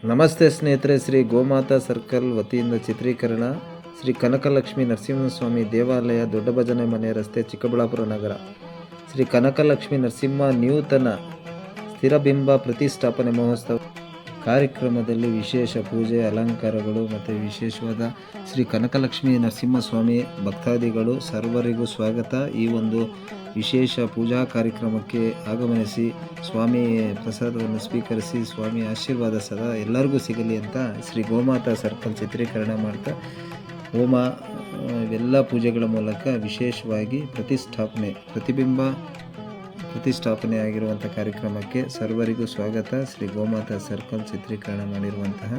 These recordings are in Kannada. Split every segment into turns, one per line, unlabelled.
ನಮಸ್ತೆ ಸ್ನೇಹಿತರೆ, ಶ್ರೀ ಗೋಮಾತಾ ಸರ್ಕಲ್ ವತಿಯಿಂದ ಚಿತ್ರೀಕರಣ ಶ್ರೀ ಕನಕಲಕ್ಷ್ಮಿ ನರಸಿಂಹಸ್ವಾಮಿ ದೇವಾಲಯ, ದೊಡ್ಡ ಭಜನೆ ಮನೆ ರಸ್ತೆ, ಚಿಕ್ಕಬಳ್ಳಾಪುರ ನಗರ. ಶ್ರೀ ಕನಕಲಕ್ಷ್ಮಿ ನರಸಿಂಹ ನೂತನ ಸ್ಥಿರಬಿಂಬ ಪ್ರತಿಷ್ಠಾಪನೆ ಮಹೋತ್ಸವ ಕಾರ್ಯಕ್ರಮದಲ್ಲಿ ವಿಶೇಷ ಪೂಜೆ, ಅಲಂಕಾರಗಳು ಮತ್ತು ವಿಶೇಷವಾದ ಶ್ರೀ ಕನಕಲಕ್ಷ್ಮಿ ನರಸಿಂಹಸ್ವಾಮಿ ಭಕ್ತಾದಿಗಳು ಸರ್ವರಿಗೂ ಸ್ವಾಗತ. ಈ ಒಂದು ವಿಶೇಷ ಪೂಜಾ ಕಾರ್ಯಕ್ರಮಕ್ಕೆ ಆಗಮನಿಸಿ ಸ್ವಾಮಿ ಪ್ರಸಾದವನ್ನು ಸ್ವೀಕರಿಸಿ ಸ್ವಾಮಿ ಆಶೀರ್ವಾದ ಸದಾ ಎಲ್ಲರಿಗೂ ಸಿಗಲಿ ಅಂತ ಶ್ರೀ ಗೋಮಾತಾ ಸರ್ಕಲ್ ಚಿತ್ರೀಕರಣ ಮಾಡ್ತಾ ಹೋಮ ಇವೆಲ್ಲ ಪೂಜೆಗಳ ಮೂಲಕ ವಿಶೇಷವಾಗಿ ಪ್ರತಿಬಿಂಬ ಪ್ರತಿಷ್ಠಾಪನೆ ಆಗಿರುವಂಥ ಕಾರ್ಯಕ್ರಮಕ್ಕೆ ಸರ್ವರಿಗೂ ಸ್ವಾಗತ. ಶ್ರೀ ಗೋಮಾತಾ ಸರ್ಕಲ್ ಚಿತ್ರೀಕರಣ ಮಾಡಿರುವಂತಹ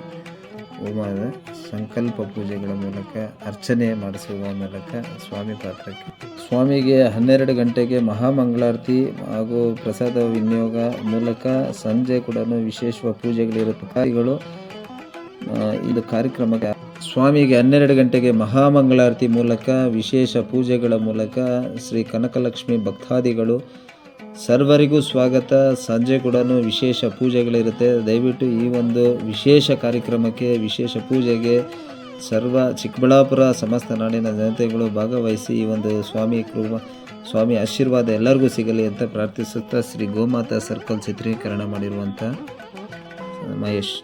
ಹೋಮದ ಸಂಕಲ್ಪ ಪೂಜೆಗಳ ಮೂಲಕ ಅರ್ಚನೆ ಮಾಡಿಸುವ ಮೂಲಕ ಸ್ವಾಮಿ ಪಾತ್ರಕ್ಕೆ ಸ್ವಾಮಿಗೆ 12 ಗಂಟೆಗೆ ಮಹಾಮಂಗಳಾರತಿ ಹಾಗೂ ಪ್ರಸಾದ ವಿನಿಯೋಗ ಮೂಲಕ ಸಂಜೆ ಕೂಡ ವಿಶೇಷ ಪೂಜೆಗಳಿರುತ್ತೆ. ಇದು ಕಾರ್ಯಕ್ರಮಕ್ಕೆ ಸ್ವಾಮಿಗೆ 12 ಗಂಟೆಗೆ ಮಹಾಮಂಗಳಾರತಿ ಮೂಲಕ ವಿಶೇಷ ಪೂಜೆಗಳ ಮೂಲಕ ಶ್ರೀ ಕನಕಲಕ್ಷ್ಮಿ ಭಕ್ತಾದಿಗಳು ಸರ್ವರಿಗೂ ಸ್ವಾಗತ. ಸಂಜೆ ಕೂಡ ವಿಶೇಷ ಪೂಜೆಗಳಿರುತ್ತೆ. ದಯವಿಟ್ಟು ಈ ಒಂದು ವಿಶೇಷ ಕಾರ್ಯಕ್ರಮಕ್ಕೆ, ವಿಶೇಷ ಪೂಜೆಗೆ ಚಿಕ್ಕಬಳ್ಳಾಪುರ ಸಮಸ್ತ ನಾಡಿನ ಜನತೆಗಳು ಭಾಗವಹಿಸಿ ಈ ಒಂದು ಸ್ವಾಮಿ ಆಶೀರ್ವಾದ ಎಲ್ಲರಿಗೂ ಸಿಗಲಿ ಅಂತ ಪ್ರಾರ್ಥಿಸುತ್ತಾ ಶ್ರೀ ಗೋಮಾತಾ ಸರ್ಕಲ್ ಚಿತ್ರೀಕರಣ ಮಾಡಿರುವಂಥ ಮಹೇಶ್.